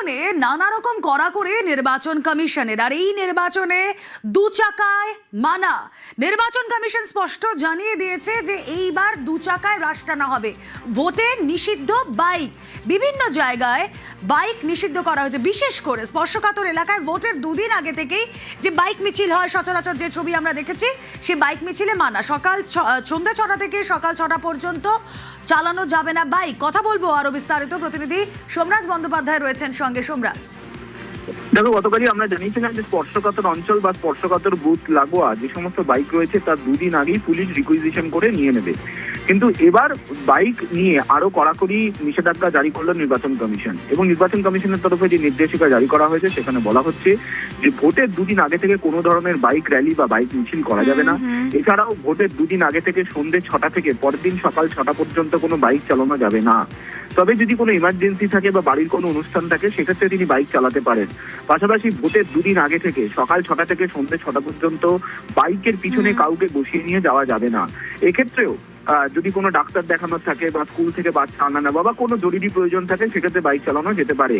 নির্বাচনে নানা রকম কড়াকড়ি নির্বাচন কমিশনের, আর এই নির্বাচনে দু চাকায় মানা। নির্বাচন কমিশন স্পষ্ট জানিয়ে দিয়েছে যে এইবার দু চাকায় রাশ টানা হবে। ভোটে নিষিদ্ধ বাইক, বিভিন্ন জায়গায় বাইক নিষিদ্ধ করা হয়েছে। বিশেষ করে স্পর্শকাতর এলাকায় ভোটের দুদিন আগে থেকেই যে বাইক মিছিল হয়, সচরাচর যে ছবি আমরা দেখেছি, সেই বাইক মিছিলে মানা। সন্ধ্যা 6টা থেকে সকাল 6টা পর্যন্ত চালানো যাবে না বাইক। কথা বলবো আরো বিস্তারিত, প্রতিনিধি সোমরাজ বন্দ্যোপাধ্যায় রয়েছেন সঙ্গে। সোমরাজ, দেখো, গতকালই আমরা জানিয়েছিলাম যে স্পর্শকাতর অঞ্চল বা স্পর্শকাতর বুথ লাগোয়া যে সমস্ত বাইক রয়েছে তার দুদিন আগেই পুলিশ রিকুইজিশন করে নিয়ে নেবে। কিন্তু এবার বাইক নিয়ে আরো কড়াকড়ি নিষেধাজ্ঞা জারি করলো নির্বাচন কমিশন, এবং নির্বাচন কমিশনের তরফে যে নির্দেশিকা জারি করা হয়েছে সেখানে বলা হচ্ছে যে ভোটের দুদিন আগে থেকে কোনো ধরনের বাইক র্যালি বা বাইক মিছিল করা যাবে না। এছাড়াও ভোটের দুদিন আগে থেকে সন্ধ্যে 6টা থেকে পরের দিন সকাল 6টা পর্যন্ত কোনো বাইক চালানো যাবে না। তবে যদি কোনো ইমার্জেন্সি থাকে বা বাড়ির কোনো অনুষ্ঠান থাকে সেক্ষেত্রে তিনি বাইক চালাতে পারেন। পাশাপাশি ভোটের দুদিন আগে থেকে সকাল 6টা থেকে সন্ধ্যে 6টা পর্যন্ত বাইকের পিছনে কাউকে বসিয়ে নিয়ে যাওয়া যাবে না। এক্ষেত্রেও যদি কোনো ডাক্তার দেখানোর থাকে বা স্কুল থেকে বাচ্চা আনা বা কোনো জরুরি প্রয়োজন থাকে সেক্ষেত্রে বাইক চালানো যেতে পারে।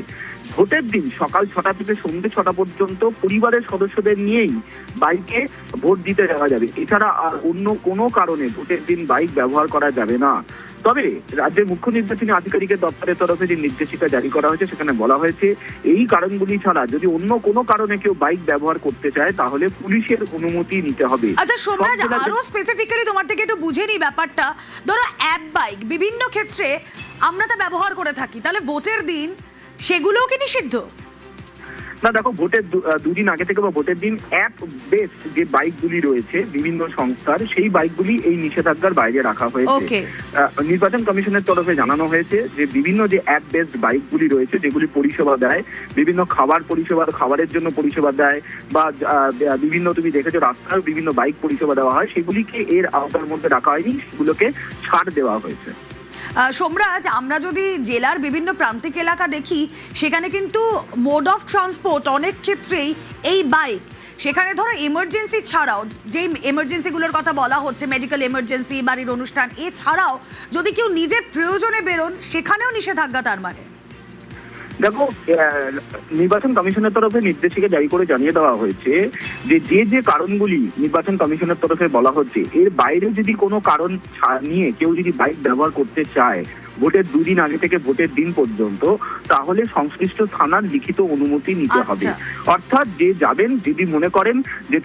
ভোটের দিন সকাল 6টা থেকে সন্ধ্যে 6টা পর্যন্ত পরিবারের সদস্যদের নিয়েই বাইকে ভোট দিতে যাওয়া যাবে। এছাড়া আর অন্য কোনো কারণে ভোটের দিন বাইক ব্যবহার করা যাবে না। তবে রাজ্যের মুখ্য নির্বাচনী আধিকারিকের দপ্তরের তরফে যে নির্দেশিকা জারি করা হয়েছে সেখানে বলা হয়েছে এই কারণগুলি ছাড়া যদি অন্য কোনো কারণে কেউ বাইক ব্যবহার করতে চায় তাহলে পুলিশের অনুমতি নিতে হবে। আচ্ছা সোমরাজ, আরো স্পেসিফিক্যালি তোমার থেকে একটু বুঝে নিই ব্যাপারটা। ধরো অ্যাপ বাইক বিভিন্ন ক্ষেত্রে আমরা তা ব্যবহার করে থাকি, তাহলে ভোটের দিন সেগুলোও কি নিষিদ্ধ? না দেখো, ভোটের দুদিন আগে থেকে বা ভোটের দিন অ্যাপ বেসড যে বাইকগুলি রয়েছে বিভিন্ন সংস্থার, সেই বাইকগুলি এই নিষেধাজ্ঞার বাইরে রাখা হয়েছে। নির্বাচন কমিশনের তরফে জানানো হয়েছে যে বিভিন্ন যে অ্যাপ বেসড বাইকগুলি রয়েছে যেগুলি পরিষেবা দেয়, বিভিন্ন খাবারের জন্য পরিষেবা দেয় বা বিভিন্ন তুমি দেখেছো রাস্তায় বিভিন্ন বাইক পরিষেবা দেওয়া হয়, সেগুলিকে এর আওতার মধ্যে রাখা হয়নি, সেগুলোকে ছাড় দেওয়া হয়েছে। সোমরাজ, আমরা যদি জেলার বিভিন্ন প্রান্তিক এলাকা দেখি সেখানে কিন্তু মোড অফ ট্রান্সপোর্ট অনেক ক্ষেত্রেই এই বাইক। সেখানে ধরো এমার্জেন্সি ছাড়াও, যে এমার্জেন্সিগুলোর কথা বলা হচ্ছে, মেডিকেল এমার্জেন্সি, বাড়ির অনুষ্ঠান, এছাড়াও যদি কেউ নিজের প্রয়োজনে বেরোন সেখানেও নিষেধাজ্ঞা। তার মানে দেখো, নির্বাচন কমিশনের তরফে নির্দেশিকা জারি করে জানিয়ে দেওয়া হয়েছে যে যে কারণগুলি নির্বাচন কমিশনের তরফে বলা হচ্ছে এর বাইরে যদি কোনো কারণ নিয়ে কেউ যদি বাইক ব্যবহার করতে চায় ভোটের দুদিন আগে থেকে ভোটের দিন পর্যন্ত, তাহলে সংশ্লিষ্ট থানার লিখিত অনুমতি নিতে হবে। অর্থাৎ যে যাবেন, যদি মনে করেন যে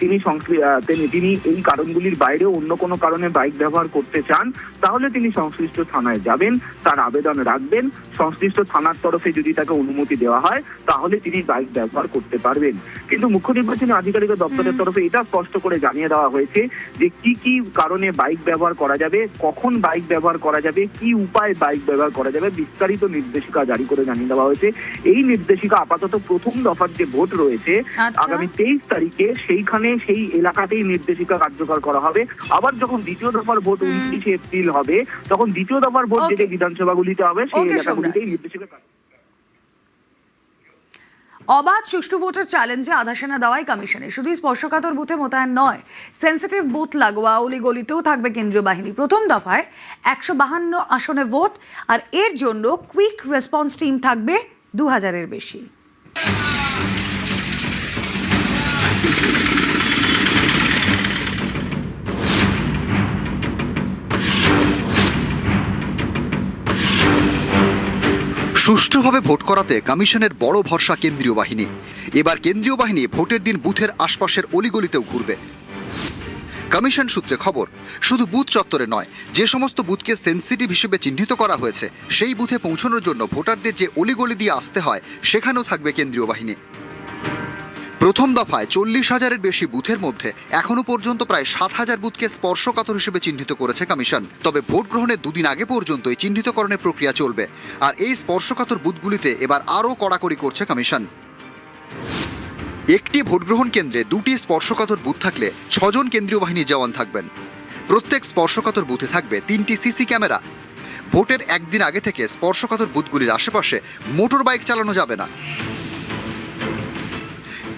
তিনি এই কারণগুলির বাইরে অন্য কোনো কারণে বাইক ব্যবহার করতে চান, তাহলে তিনি সংশ্লিষ্ট থানায় যাবেন, তার আবেদন রাখবেন, সংশ্লিষ্ট থানার তরফে যদি তাকে অনুমতি দেওয়া হয় তাহলে তিনি বাইক ব্যবহার করতে পারবেন। কিন্তু মুখ্য নির্বাচনী আধিকারিকের দপ্তরের তরফে এটা স্পষ্ট করে জানিয়ে দেওয়া হয়েছে যে কি কি কারণে বাইক ব্যবহার করা যাবে, কখন বাইক ব্যবহার করা যাবে, কি উপায় বাইক ব্যবহার করা যাবে, বিস্তারিত নির্দেশিকা জারি করে জানিয়ে দেওয়া হয়েছে। এই নির্দেশিকা আপাতত প্রথম দফার যে ভোট রয়েছে আগামী 23 তারিখে সেইখানে সেই এলাকাতেই নির্দেশিকা কার্যকর করা হবে। আবার যখন দ্বিতীয় দফার ভোট 29 এপ্রিল হবে, তখন দ্বিতীয় দফার ভোট যে বিধানসভাগুলিতে হবে সেই এলাকাগুলিতেই নির্দেশিকা। অবাধ সুষ্ঠু ভোটের চ্যালেঞ্জে আধা সেনা দেওয়াই কমিশনে। শুধু স্পর্শকাতর বুথে মোতায়েন নয়, সেন্সিটিভ বুথ লাগোয়া অলিগলিতেও থাকবে কেন্দ্রীয় বাহিনী। প্রথম দফায় 152 আসনে ভোট, আর এর জন্য কুইক রেসপন্স টিম থাকবে 2000-এর বেশি। সুষ্ঠুভাবে ভোট করাতে কমিশনের বড় ভরসা কেন্দ্রীয় বাহিনী। এবার কেন্দ্রীয় বাহিনী ভোটের দিন বুথের আশপাশের অলিগলিতেও ঘুরবে। কমিশন সূত্রে খবর, শুধু বুথ চত্বরে নয়, যে সমস্ত বুথকে সেন্সিটিভ হিসেবে চিহ্নিত করা হয়েছে সেই বুথে পৌঁছানোর জন্য ভোটারদের যে অলিগলি দিয়ে আসতে হয় সেখানেও থাকবে কেন্দ্রীয় বাহিনী। প্রথম দফায় 40,000-এর বেশি বুথের মধ্যে এখনো পর্যন্ত প্রায় 7,000 বুথকে স্পর্শকাতর হিসেবে চিহ্নিত করেছে কমিশন। তবে ভোট গ্রহণের দুদিন আগে পর্যন্ত এই চিহ্নিতকরণের প্রক্রিয়া চলবে, আর এই স্পর্শকাতর বুথগুলিতে এবার আরও কড়াকড়ি করছে কমিশন। একটি ভোট গ্রহণ কেন্দ্রে 2টি স্পর্শকাতর বুথ থাকলে 6 জন কেন্দ্রীয় বাহিনীর জওয়ান থাকবেন। প্রত্যেক স্পর্শকাতর বুথে থাকবে 3টি সিসি ক্যামেরা। ভোটের একদিন আগে থেকে স্পর্শকাতর বুথগুলির আশেপাশে মোটর বাইক চালানো যাবে না।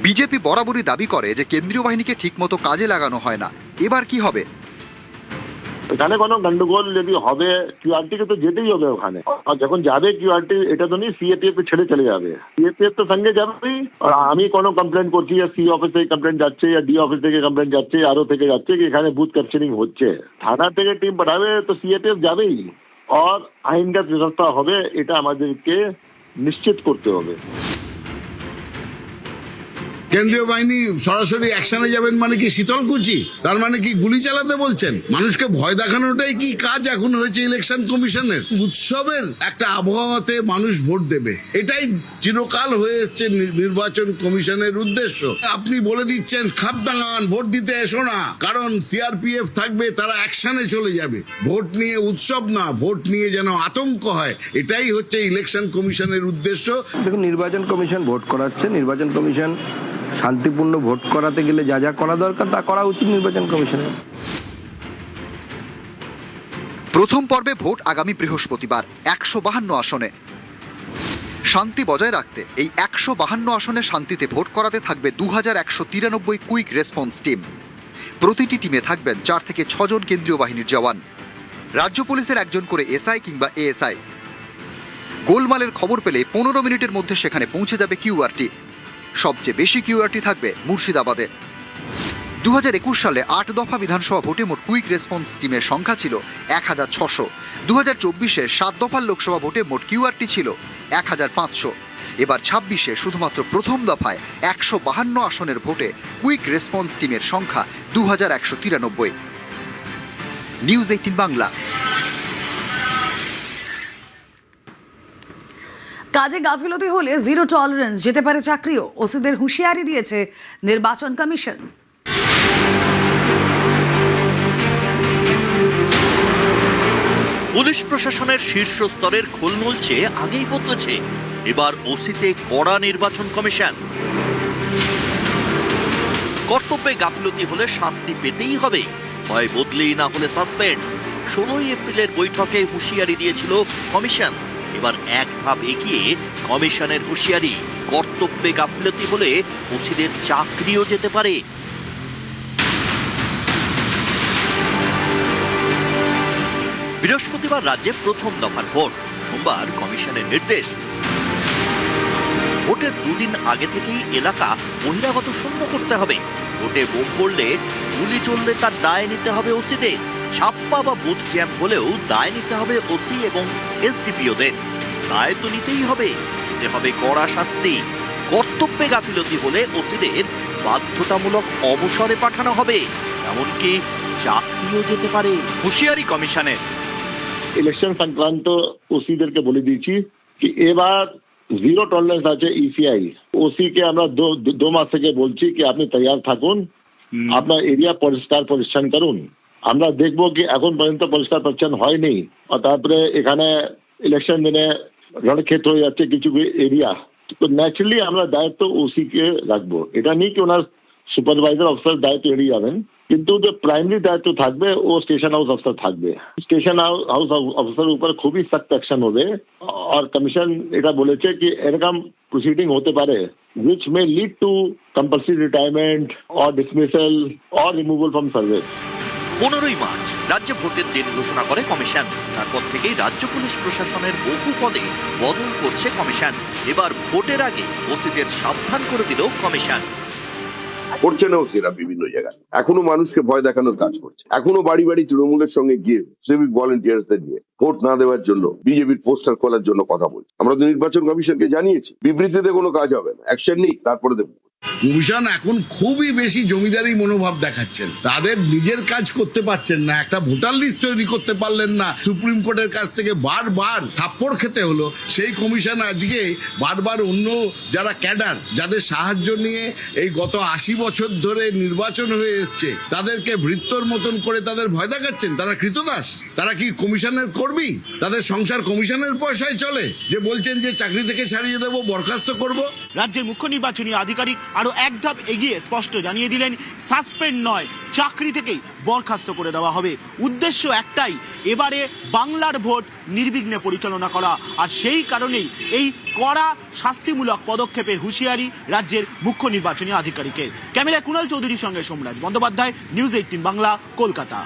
বিজেপি বরাবরই দাবি করে যে কেন্দ্রীয় বাহিনীকে ঠিকমতো কাজে লাগানো হয় না। এবার কি হবে? এখানে কোনো গন্ডগোল যদি হবে কিউআরটি কে তো যেতেই হবে ওখানে, আর যখন যাবে কিউআরটি এটা তো নেই সিএপিএফ ছেড়ে চলে যাবে, সিএপিএফ তো সঙ্গে যাবেই। আর আমি কোনো কমপ্লেন করছি সি অফিস থেকে কমপ্লেন যাচ্ছে, ডি অফিস থেকে কমপ্লেন যাচ্ছে, আরও থেকে যাচ্ছে কি এখানে বুথ ক্যাপচারিং হচ্ছে, থানা থেকে টিম পাঠাবে তো সিএপিএফ যাবেই, আর আইনগত ব্যবস্থা হবে, এটা আমাদেরকে নিশ্চিত করতে হবে। কেন্দ্রীয় বাহিনী সরাসরি অ্যাকশনে যাবেন মানে কি শীতলকুচি? তার মানে কি গুলি চালাতে বলছেন? মানুষকে ভয় দেখানোটাই কি কাজ এখন হয়েছে ইলেকশন কমিশনের? উৎসবের একটা আবহাওয়াতে মানুষ ভোট দেবে, এটাই চিরকাল হয়ে এসছে নির্বাচন কমিশনের উদ্দেশ্য। আপনি বলে দিচ্ছেন খাপদাঙ্গান ভোট দিতে এসো না, কারণ সিআরপিএফ থাকবে, তারা অ্যাকশনে চলে যাবে। ভোট নিয়ে উৎসব না, ভোট নিয়ে যেন আতঙ্ক হয়, এটাই হচ্ছে ইলেকশন কমিশনের উদ্দেশ্য। দেখুন, নির্বাচন কমিশন ভোট করাচ্ছে, নির্বাচন কমিশন শান্তিপূর্ণ ভোট করাতে গেলে যা যা করা দরকার তা করা উচিত নির্বাচন কমিশনের। প্রথম পর্বে ভোট আগামী বৃহস্পতিবার 152 আসনে। শান্তি বজায় রাখতে এই 152 আসনে শান্তিতে ভোট করাতে থাকবে 2193 কুইক রেসপন্স টিম। প্রতিটি টিমে থাকবেন 4 থেকে 6 জন কেন্দ্রীয় বাহিনীর জওয়ান, রাজ্য পুলিশের একজন করে এসআই কিংবা এএসআই। গোলমালের খবর পেলে 15 মিনিটের মধ্যে সেখানে পৌঁছে যাবে কিউআরটি। সবচেয়ে বেশি কিউআরটি থাকবে মুর্শিদাবাদে। 2021 সালে 8 দফা বিধানসভা ভোটে মোট কুইক রেসপন্স টিমের সংখ্যা ছিল 1600। 2024-এ 7 দফার লোকসভা ভোটে মোট কিউআরটি ছিল 1500। এবার 26-এ শুধুমাত্র প্রথম দফায় 152 আসনের ভোটে কুইক রেসপন্স টিমের সংখ্যা 2193। নিউজ 18 বাংলা। কাজে গাফিলতি হলে জিরো টলারেন্স, যেতে পারে চাকরিও, ওসিদের হুঁশিয়ারি দিয়েছে নির্বাচন কমিশন। পুলিশ প্রশাসনের শীর্ষ স্তরের খোলমূল চেয়ে আগেই বদলেছে, এবার ওসিতে কড়া নির্বাচন কমিশন। কর্তব্যে গাফিলতি হলে শাস্তি পেতেই হবে, হয় বদলি না হলে সাসপেন্ড। 16 এপ্রিলের বৈঠকে হুঁশিয়ারি দিয়েছিল কমিশন। এবার এক ধাপ এগিয়ে কমিশনের হুঁশিয়ারি, কর্তব্যে গাফিলতি হলে ওসিদের চাকরিও যেতে পারে। বৃহস্পতিবার রাজ্যে প্রথম দফার ভোট, সোমবার কমিশনের নির্দেশ। ভোটের 2 দিন আগে থেকেই এলাকা বহিরাগত শূন্য করতে হবে। ভোটে বোম পড়লে, গুলি চললে তার দায় নিতে হবে ওসিদের। ছাপ্পা বা বুথ জ্যাম হলেও দায় নিতে হবে ওসি এবং এসডিপিওদের। দায় তো নিতেই হবে, দিতে হবে কড়া শাস্তি। কর্তব্যে গাফিলতি হলে ওসিদের বাধ্যতামূলক অবসরে পাঠানো হবে, এমনকি চাকরিও যেতে পারে। হুঁশিয়ারি কমিশনের। ইলেকশন সংক্রান্ত ওসিদেরকে বলে দিয়েছি কি এবার জিরো টলারেন্স আছে ইসিআই। ওসি কে আমরা 2 মাস থেকে বলছি কি আপনি তৈয়ার থাকুন, আপনার এরিয়া পরিষ্কার পরিচ্ছন্ন করুন। আমরা দেখবো কি এখন পর্যন্ত পরিষ্কার পরিচ্ছন্ন হয়নি, আর তারপরে এখানে ইলেকশন দিনে রণক্ষেত্র হয়ে যাচ্ছে কিছু এরিয়া, তো ন্যাচারালি আমরা দায়িত্ব ওসি কে রাখবো। এটা নেই কি ওনার সুপারভাইজার অফিসার দায়িত্ব এড়িয়ে যাবেন, কিন্তু যে প্রাইমারি দায়িত্ব থাকবে ও স্টেশন হাউস অফিসার থাকবে। স্টেশন হাউস অফিসার উপর খুবই সখ্ত অ্যাকশন হবে, আর কমিশন এটা বলেছে কি এরকম প্রসিডিং হতে পারে which may lead to compulsory retirement or dismissal or removal from service। 15ই মার্চ রাজ্যে ভোটের দিন ঘোষণা করে কমিশন। তারপর থেকেই রাজ্য পুলিশ প্রশাসনের বহু পদে বদল করছে কমিশন। এবার ভোটের আগে ওসিদের সাবধান করে দিল কমিশন। করছে না ওসিরা বিভিন্ন জায়গায়, এখনো মানুষকে ভয় দেখানোর কাজ করছে, এখনো বাড়ি বাড়ি তৃণমূলের সঙ্গে গিয়ে সিভিক ভলেন্টিয়ার্সদের নিয়ে ভোট না দেওয়ার জন্য, বিজেপির পোস্টার খোলার জন্য কথা বলছে। আমরা তো নির্বাচন কমিশনকে জানিয়েছি, বিবৃতিতে কোনো কাজ হবে না, অ্যাকশন নেই, তারপরে দেবো। কমিশন এখন খুবই বেশি জমিদারি মনোভাব দেখাচ্ছেন, তাদের নিজের কাজ করতে পারছেন না, একটা ভোটার লিস্ট তৈরি করতে পারলেন না, সুপ্রিম কোর্টের কাছ থেকে বারবার থাপ্পড় খেতে হলো। সেই কমিশন আজকে বারবার অন্য যারা ক্যাডার, যাদের সাহায্য নিয়ে এই গত 80 বছর ধরে নির্বাচন হয়ে এসছে, তাদেরকে ভৃত্যর মতন করে তাদের ভয় দেখাচ্ছেন। তারা কৃতদাস, তারা কি কমিশনের কর্মী? তাদের সংসার কমিশনের পয়সায় চলে, যে বলছেন যে চাকরি থেকে ছাড়িয়ে দেবো, বরখাস্ত করব। রাজ্যের মুখ্য নির্বাচনী আধিকারিক আরো এক ধাপ এগিয়ে স্পষ্ট জানিয়ে দিলেন, সাসপেন্ড নয়, চাকরি থেকেই বরখাস্ত করে দেওয়া হবে। উদ্দেশ্য একটাই, এবারে বাংলার ভোট নির্বিঘ্নে পরিচালনা করা। আর সেই কারণেই এই কড়া শাস্তিমূলক পদক্ষেপের হুঁশিয়ারি রাজ্যের মুখ্য নির্বাচনী আধিকারিকের। ক্যামেরায় কুণাল চৌধুরীর সঙ্গে সোমরাজ বন্দ্যোপাধ্যায়, নিউজ 18 বাংলা, কলকাতা।